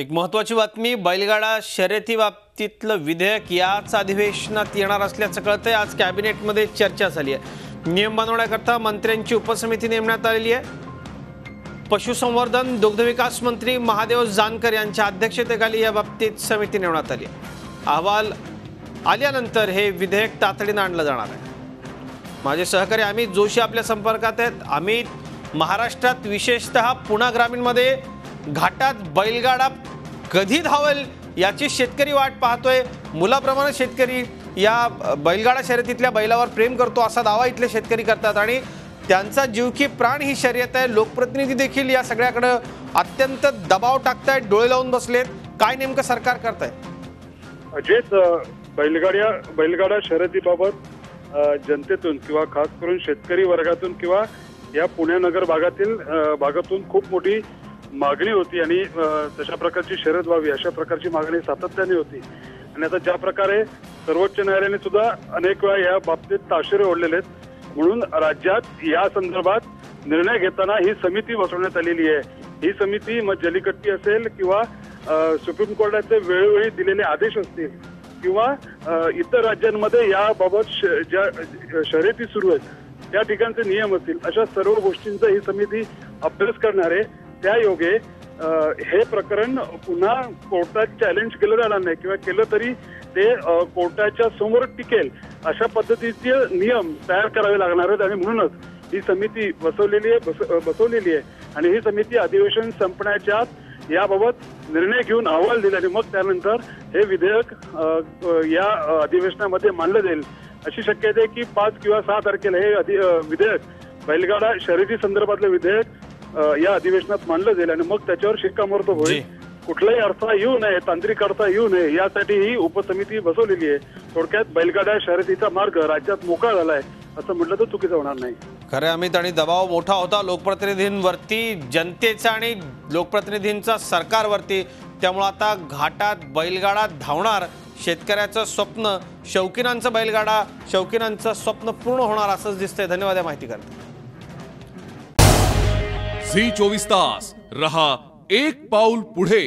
एक महत्त्वाची बातमी, बैलगाडा शर्यती बाबतीतलं विधेयक याच अधिवेशनात येणार असल्याचं कळतंय। आज कॅबिनेटमध्ये चर्चा झाली आहे। नियम बनवण्याकरता मंत्र्यांची उपसमिती नेमण्यात आलेली आहे। पशुसंवर्धन दुग्धविकास मंत्री महादेव जानकर यांच्या अध्यक्षतेखाली या बाबतीत समिती नेमण्यात आली आहे। अहवाल आल्यानंतर हे विधेयक तातडीने आणलं जाणार आहे। माझे सहकारी अमित जोशी आपल्या संपर्कात आहेत। अमित, महाराष्ट्रात विशेषतः पुणे ग्रामीणमध्ये घाटात बैलगाडा कधी धावेल याची शेतकरी वाट पाहतोय। मुलाप्रमाणे शेतकरी या बैलगाडा शर्यतीतल्या बैलावर प्रेम करतो असा दावा इथले शेतकरी करतात आणि त्यांचा जीव की प्राण ही शर्यत आहे। लोकप्रतिनिधी देखील या सगळ्याकडे अत्यंत दबाव टाकतायत, डोळे लावून बसलेत। काय नेमकं सरकार करतंय? अजेत, बैलगाडा शर्यतीबाबत जनतेतून किंवा खास करून शेतकरी वर्गातून किंवा या पुणे नगर भागातून खूप मोठी मागणी होती आणि तशा प्रकारची शर्यत व्हावी अशा प्रकारची मागणी सातत्याने होती। आणि आता ज्या प्रकारे सर्वोच्च न्यायालयाने सुद्धा अनेक वेळा या बाबतीत ताशेरे ओढलेले आहेत, म्हणून राज्यात या संदर्भात निर्णय घेताना ही समिती बसवण्यात आलेली आहे। ही समिती मग जल्लीकट्टी असेल किंवा सुप्रीम कोर्टाचे वेळोवेळी दिलेले आदेश असतील किंवा इतर राज्यांमध्ये याबाबत ज्या शर्यती सुरू आहेत त्या ठिकाणचे नियम असतील, अशा सर्व गोष्टींचा ही समिती अभ्यास करणार आहे। त्या योगे हे प्रकरण पुन्हा कोर्टात चॅलेंज केलं जाणार नाही किंवा केलं तरी ते कोर्टाच्या समोर टिकेल अशा पद्धतीचे नियम तयार करावे लागणार आहेत। आणि म्हणूनच ही समिती बसवलेली आहे आणि ही समिती अधिवेशन संपण्याच्या याबाबत निर्णय घेऊन अहवाल दिला आणि मग त्यानंतर हे विधेयक या अधिवेशनामध्ये मांडलं जाईल अशी शक्यता आहे की 5 किंवा 6 तारखेला हे विधेयक बैलगाडा शर्यती संदर्भातलं विधेयक या अधिवेशनात मांडलं जाईल आणि मग त्याच्यावर शिक्कामोर्तब होईल। कुठलाही अडथळा येऊ नये, तांत्रिक अडथळा येऊ नये यासाठी ही उपसमिती बसवलेली आहे। थोडक्यात बैलगाडा शर्यतीचा मार्ग राज्यात मोकळा झालाय असं म्हटलं तर चुकीचं होणार नाही। खरे अमित, आणि दबाव मोठा होता लोकप्रतिनिधींवरती, जनतेचा आणि लोकप्रतिनिधींचा सरकारवरती। त्यामुळे आता घाटात बैलगाडा धावणार, शेतकऱ्याचं स्वप्न, शौकीनांचं बैलगाडा शौकीनांचं स्वप्न पूर्ण होणार असंच दिसतंय। धन्यवाद या माहिती करता। झी 24 तास रहा एक पाऊल पुढे।